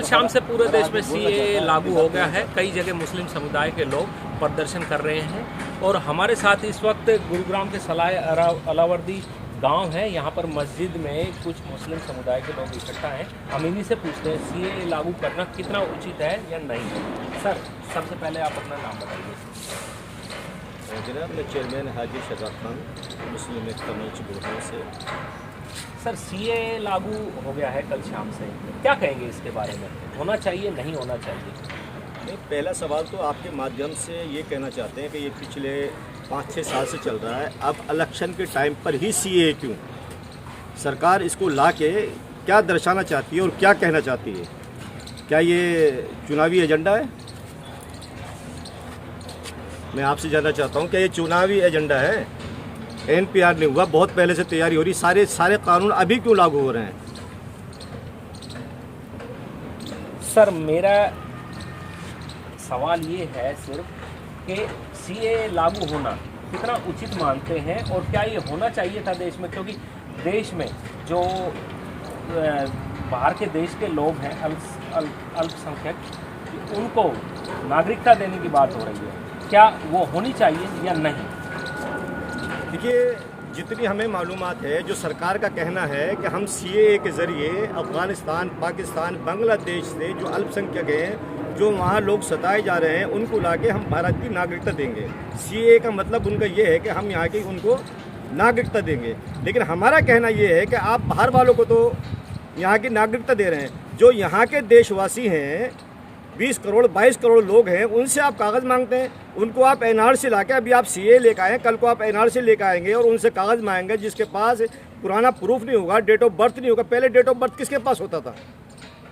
कल शाम से पूरे देश में सीएए लागू हो गया है। कई जगह मुस्लिम समुदाय के लोग प्रदर्शन कर रहे हैं और हमारे साथ इस वक्त गुरुग्राम के सलाय अलावर्दी गांव है। यहाँ पर मस्जिद में कुछ मुस्लिम समुदाय के लोग इकट्ठा हैं। हम इन्हीं से पूछते हैं सीएए लागू करना कितना उचित है या नहीं। सर, सबसे पहले आप अपना नाम बताइए। जनाब, मैं चेयरमैन हाजी शहजाद खान, मुस्लिम एकता मंच गुरुग्राम से। सर, सीएए लागू हो गया है कल शाम से, क्या कहेंगे इसके बारे में? होना चाहिए, नहीं होना चाहिए? नहीं, पहला सवाल तो आपके माध्यम से ये कहना चाहते हैं कि ये पिछले 5-6 साल से चल रहा है, अब इलेक्शन के टाइम पर ही सीएए क्यों? सरकार इसको ला के क्या दर्शाना चाहती है और क्या कहना चाहती है? क्या ये चुनावी एजेंडा है? मैं आपसे जानना चाहता हूँ, क्या ये चुनावी एजेंडा है? एनपीआर नहीं हुआ, बहुत पहले से तैयारी हो रही, सारे कानून अभी क्यों लागू हो रहे हैं? सर, मेरा सवाल ये है सिर्फ कि सीएए लागू होना कितना उचित मानते हैं और क्या ये होना चाहिए था देश में? क्योंकि देश में जो बाहर के देश के लोग हैं, अल्पसंख्यक, उनको नागरिकता देने की बात हो रही है, क्या वो होनी चाहिए या नहीं? देखिए, जितनी हमें मालूमात है, जो सरकार का कहना है कि हम सीएए के ज़रिए अफ़गानिस्तान, पाकिस्तान, बांग्लादेश से जो अल्पसंख्यक हैं, जो वहाँ लोग सताए जा रहे हैं, उनको लाके हम भारत की नागरिकता देंगे। सीएए का मतलब उनका ये है कि हम यहाँ की उनको नागरिकता देंगे। लेकिन हमारा कहना ये है कि आप बाहर वालों को तो यहाँ की नागरिकता दे रहे हैं, जो यहाँ के देशवासी हैं, 20 करोड़ 22 करोड़ लोग हैं, उनसे आप कागज़ मांगते हैं। उनको आप एनआरसी लाके, अभी आप सीए लेकर आए, कल को आप एनआरसी लेकर आएंगे और उनसे कागज़ मांगेंगे जिसके पास पुराना प्रूफ नहीं होगा, डेट ऑफ बर्थ नहीं होगा। पहले डेट ऑफ बर्थ किसके पास होता था?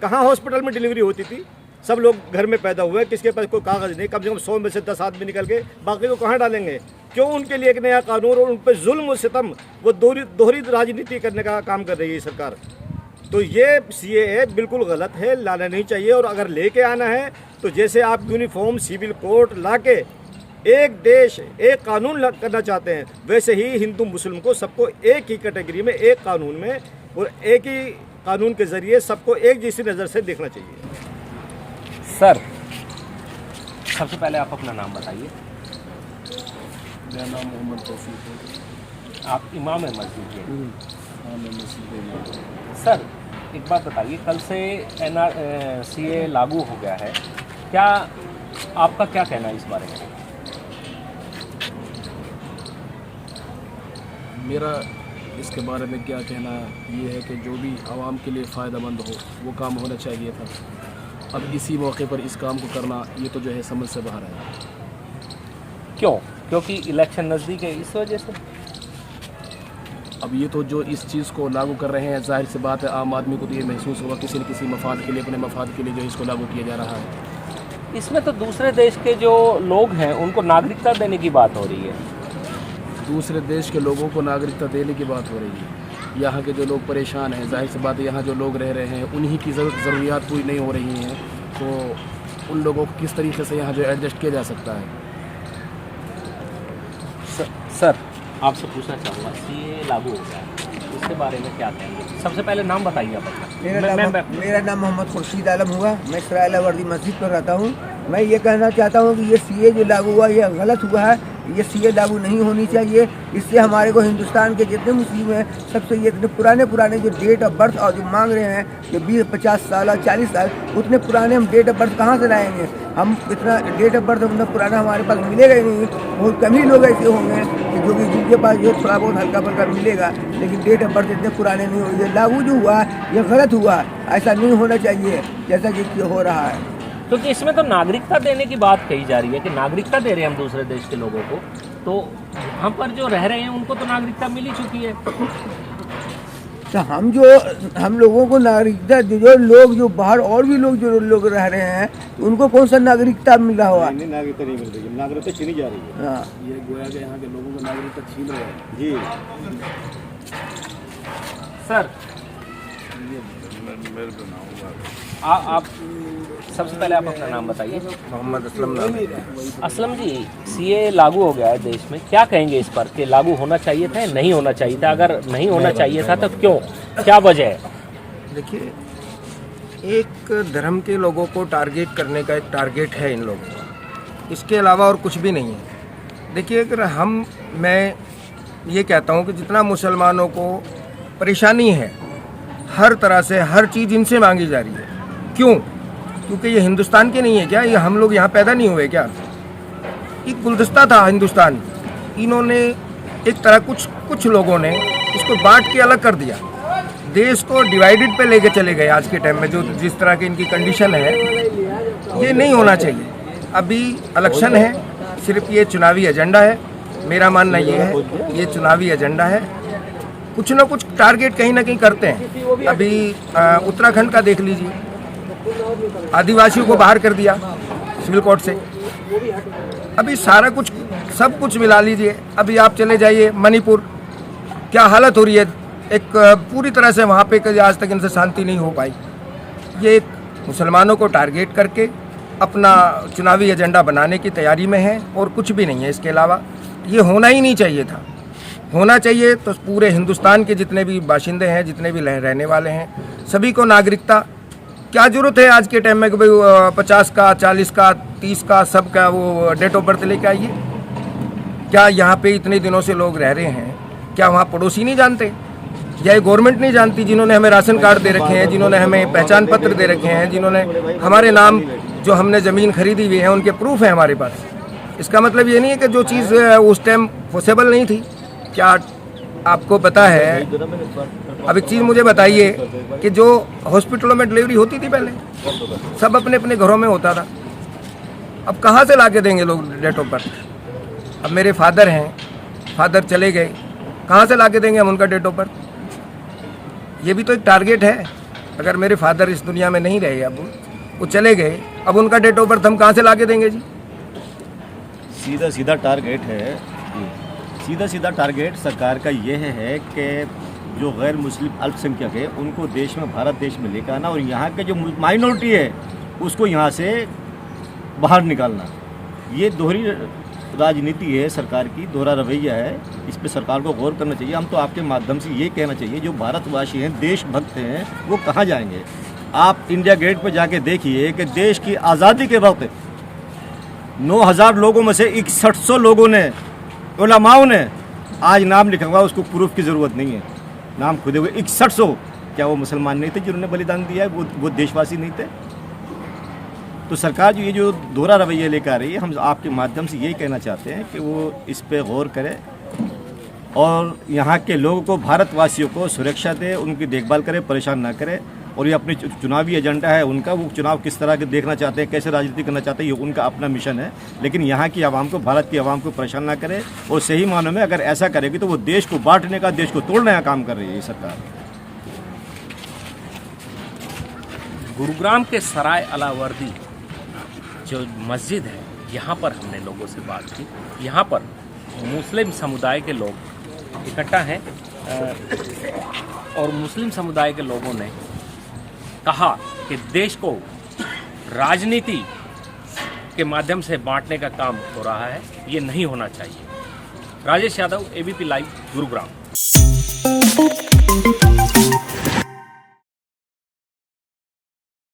कहाँ हॉस्पिटल में डिलीवरी होती थी? सब लोग घर में पैदा हुए, किसके पास कोई कागज़ नहीं। कम से कम 100 में से 10 आदमी निकल के बाकी को कहाँ डालेंगे? क्यों उनके लिए एक नया कानून और उन पर जुल्म सितम, वो दोहरी राजनीति करने का काम कर रही है सरकार। तो ये सीएए बिल्कुल गलत है, लाना नहीं चाहिए। और अगर लेके आना है तो जैसे आप यूनिफॉर्म सिविल कोड लाके एक देश एक कानून करना चाहते हैं, वैसे ही हिंदू मुस्लिम को सबको एक ही कैटेगरी में, एक कानून में और एक ही कानून के ज़रिए सबको एक जैसी नज़र से देखना चाहिए। सर, सबसे पहले आप अपना नाम बताइए। मेरा नाम मोहम्मद तौफीक है। आप इमाम है मस्जिद के? हाँ, मैं मस्जिद में इमाम हूँ। सर, एक बात बताइए, कल से सीएए लागू हो गया है, क्या आपका क्या कहना है इस बारे में? मेरा इसके बारे में क्या कहना ये है कि जो भी आवाम के लिए फ़ायदेमंद हो वो काम होना चाहिए था। अब इसी मौके पर इस काम को करना ये तो जो है समझ से बाहर है। क्यों? क्योंकि इलेक्शन नज़दीक है, इस वजह से? अब ये तो जो इस चीज़ को लागू कर रहे हैं, जाहिर सी बात है आम आदमी को तो ये महसूस होगा किसी न किसी मफाद के लिए, अपने मफाद के लिए जो इसको लागू किया जा रहा है। इसमें तो दूसरे देश के जो लोग हैं उनको नागरिकता देने की बात हो रही है। दूसरे देश के लोगों को नागरिकता देने की बात हो रही है। यहाँ के जो लोग परेशान हैं, जाहिर सी बात है यहाँ जो लोग रह रहे हैं उन्हीं की ज़रूरियात पूरी नहीं हो रही हैं, तो उन लोगों को किस तरीके से यहाँ जो एडजस्ट किया जा सकता है। सर, आपसे पूछना चाहूँगा, सीएए लागू हो गया है, इसके बारे में क्या कहेंगे? सबसे पहले नाम बताइए आप अपना। मेरा नाम मोहम्मद खुर्शीद आलम हुआ। मैं सराय अलावर्दी मस्जिद पर रहता हूँ। मैं ये कहना चाहता हूँ कि ये सीए जो लागू हुआ ये गलत हुआ है। ये सीए लागू नहीं होनी चाहिए। इससे हमारे को हिंदुस्तान के जितने मुस्लिम हैं सबसे ये इतने पुराने जो डेट ऑफ बर्थ और जो मांग रहे हैं, जो 20-50 साल 40 साल, उतने पुराने हम डेट ऑफ बर्थ कहाँ से लाएंगे? हम इतना डेट ऑफ बर्थ उतना पुराना हमारे पास मिलेगा ही नहीं। बहुत कम ही लोग ऐसे होंगे कि जो कि जिनके पास जो थोड़ा बहुत हल्का फुल्का मिलेगा, लेकिन डेट ऑफ बर्थ इतने पुराने नहीं हो। ये लागू जो हुआ ये गलत हुआ, ऐसा नहीं होना चाहिए जैसा कि हो रहा है। क्योंकि इसमें तो नागरिकता देने की बात कही जा रही है कि नागरिकता दे रहे हैं हम दूसरे देश के लोगों को, तो यहाँ पर जो रह रहे हैं उनको तो नागरिकता मिल ही चुकी है। तो हम लोगों को नागरिकता, जो लोग जो बाहर और भी लोग जो लोग रह रहे हैं उनको कौन सा नागरिकता मिल रहा हुआ? नहीं, नागरिकता नहीं मिल रही है, नागरिकता छीनी जा रही है। हाँ, ये गोया के यहाँ के लोगों को नागरिकता छीन रहे हैं जी। सर, आप सबसे पहले आप अपना नाम बताइए। मोहम्मद असलम नाम है। असलम जी, सीए लागू हो गया है देश में, क्या कहेंगे इस पर कि लागू होना चाहिए था या नहीं होना चाहिए था? अगर नहीं होना चाहिए था तो क्यों, क्या वजह है? देखिए, एक धर्म के लोगों को टारगेट करने का एक टारगेट है इन लोगों का, इसके अलावा और कुछ भी नहीं है। देखिए, अगर मैं ये कहता हूँ कि जितना मुसलमानों को परेशानी है हर तरह से, हर चीज़ इनसे मांगी जा रही है। क्यों? क्योंकि ये हिंदुस्तान के नहीं है क्या? ये हम लोग यहाँ पैदा नहीं हुए क्या? एक गुलदस्ता था हिंदुस्तान, इन्होंने एक तरह कुछ लोगों ने इसको बांट के अलग कर दिया, देश को डिवाइडेड पे लेके चले गए। आज के टाइम में जो जिस तरह की इनकी कंडीशन है, ये नहीं होना चाहिए। अभी इलेक्शन है, सिर्फ ये चुनावी एजेंडा है। मेरा मानना ये है, ये चुनावी एजेंडा है, कुछ ना कुछ टारगेट कहीं ना कहीं करते हैं। अभी उत्तराखंड का देख लीजिए, आदिवासियों को बाहर कर दिया सिविल कोर्ट से। अभी सारा कुछ, सब कुछ मिला लीजिए। अभी आप चले जाइए मणिपुर, क्या हालत हो रही है, एक पूरी तरह से वहाँ पे कभी आज तक इनसे शांति नहीं हो पाई। ये एक मुसलमानों को टारगेट करके अपना चुनावी एजेंडा बनाने की तैयारी में है और कुछ भी नहीं है इसके अलावा। ये होना ही नहीं चाहिए था। होना चाहिए तो पूरे हिंदुस्तान के जितने भी बाशिंदे हैं, जितने भी रहने वाले हैं, सभी को नागरिकता। क्या ज़रूरत है आज के टाइम में कि भाई 50 का, 40 का, 30 का, सब का वो डेट ऑफ बर्थ लेके आइए? क्या यहाँ पे इतने दिनों से लोग रह रहे हैं, क्या वहाँ पड़ोसी नहीं जानते, या ये गवर्नमेंट नहीं जानती, जिन्होंने हमें राशन कार्ड दे रखे हैं, जिन्होंने हमें पहचान पत्र दे रखे हैं, जिन्होंने हमारे नाम, जो हमने ज़मीन खरीदी हुई है, उनके प्रूफ है हमारे पास। इसका मतलब ये नहीं है कि जो चीज़ उस टाइम पॉसिबल नहीं थी। क्या आपको पता है? अब एक चीज़ मुझे बताइए कि जो हॉस्पिटलों में डिलीवरी होती थी पहले, सब अपने अपने घरों में होता था। अब कहाँ से ला के देंगे लोग डेट ऑफ बर्थ? अब मेरे फादर हैं, फादर चले गए, कहाँ से ला के देंगे हम उनका डेट ऑफ बर्थ? ये भी तो एक टारगेट है। अगर मेरे फादर इस दुनिया में नहीं रहे, अब वो चले गए, अब उनका डेट ऑफ बर्थ हम कहाँ से ला के देंगे जी? सीधा सीधा टारगेट है, सीधा सीधा टारगेट सरकार का ये है कि जो गैर मुस्लिम अल्पसंख्यक है उनको देश में, भारत देश में लेकर आना, और यहाँ के जो माइनॉरिटी है उसको यहाँ से बाहर निकालना। ये दोहरी राजनीति है सरकार की, दोहरा रवैया है। इस पर सरकार को गौर करना चाहिए। हम तो आपके माध्यम से ये कहना चाहिए, जो भारतवासी हैं, देशभक्त हैं, वो कहाँ जाएंगे? आप इंडिया गेट पर जाके देखिए कि देश की आज़ादी के वक्त 9000 लोगों में से 6100 लोगों ने, उलमाओं ने आज नाम लिखा हुआ, उसको प्रूफ की ज़रूरत नहीं है, नाम खुदे हुए 6100। क्या वो मुसलमान नहीं थे जिन्होंने बलिदान दिया है? वो देशवासी नहीं थे? तो सरकार जो ये जो दोहरा रवैया लेकर आ रही है, हम आपके माध्यम से यही कहना चाहते हैं कि वो इस पे गौर करे और यहाँ के लोगों को, भारतवासियों को सुरक्षा दे, उनकी देखभाल करे, परेशान ना करे। और ये अपने चुनावी एजेंडा है उनका, वो चुनाव किस तरह के देखना चाहते हैं, कैसे राजनीति करना चाहते हैं, ये उनका अपना मिशन है। लेकिन यहाँ की आवाम को, भारत की आवाम को परेशान ना करे। और सही मानों में अगर ऐसा करेगी तो वो देश को बांटने का, देश को तोड़ने का काम कर रही है ये सरकार। गुरुग्राम के सराय अलावर्दी जो मस्जिद है, यहाँ पर हमने लोगों से बात की। यहाँ पर मुस्लिम समुदाय के लोग इकट्ठा हैं और मुस्लिम समुदाय के लोगों ने कहा कि देश को राजनीति के माध्यम से बांटने का काम हो रहा है, ये नहीं होना चाहिए। Rajesh Yadav, ABP live, Gurugram.